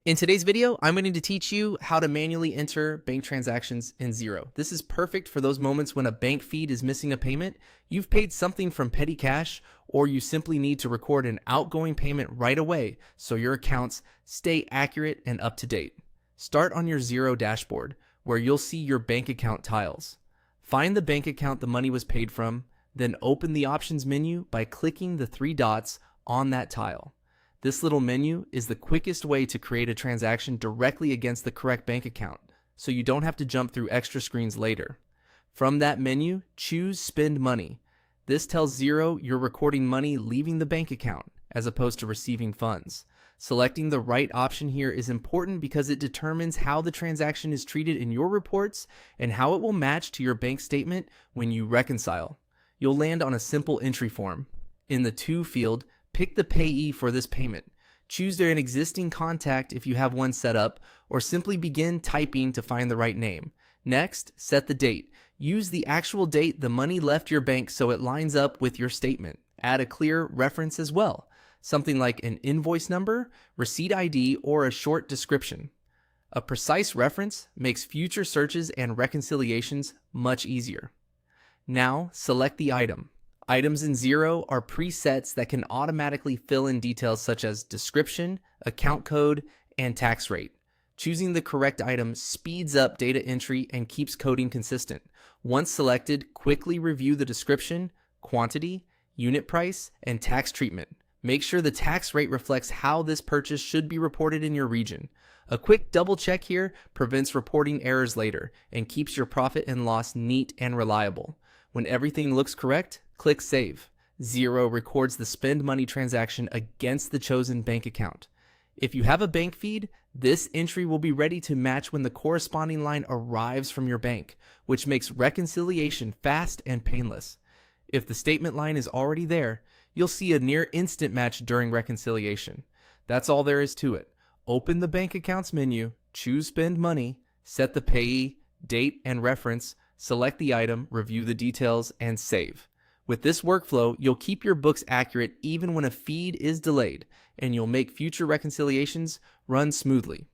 In today's video, I'm going to teach you how to manually enter bank transactions in Xero. This is perfect for those moments when a bank feed is missing a payment, you've paid something from petty cash, or you simply need to record an outgoing payment right away so your accounts stay accurate and up to date. Start on your Xero dashboard, where you'll see your bank account tiles. Find the bank account the money was paid from, then open the options menu by clicking the three dots on that tile. This little menu is the quickest way to create a transaction directly against the correct bank account, so you don't have to jump through extra screens later. From that menu, choose Spend Money. This tells Xero you're recording money leaving the bank account, as opposed to receiving funds. Selecting the right option here is important because it determines how the transaction is treated in your reports and how it will match to your bank statement when you reconcile. You'll land on a simple entry form. In the To field, pick the payee for this payment. Choose an existing contact if you have one set up, or simply begin typing to find the right name. Next, set the date. Use the actual date the money left your bank so it lines up with your statement. Add a clear reference as well, something like an invoice number, receipt ID, or a short description. A precise reference makes future searches and reconciliations much easier. Now, select the item. Items in Xero are presets that can automatically fill in details such as description, account code, and tax rate. Choosing the correct item speeds up data entry and keeps coding consistent. Once selected, quickly review the description, quantity, unit price, and tax treatment. Make sure the tax rate reflects how this purchase should be reported in your region. A quick double check here prevents reporting errors later and keeps your profit and loss neat and reliable. When everything looks correct, click Save. Xero records the Spend Money transaction against the chosen bank account. If you have a bank feed, this entry will be ready to match when the corresponding line arrives from your bank, which makes reconciliation fast and painless. If the statement line is already there, you'll see a near instant match during reconciliation. That's all there is to it. Open the bank accounts menu, choose Spend Money, set the payee, date, and reference, select the item, review the details, and save. With this workflow, you'll keep your books accurate even when a feed is delayed, and you'll make future reconciliations run smoothly.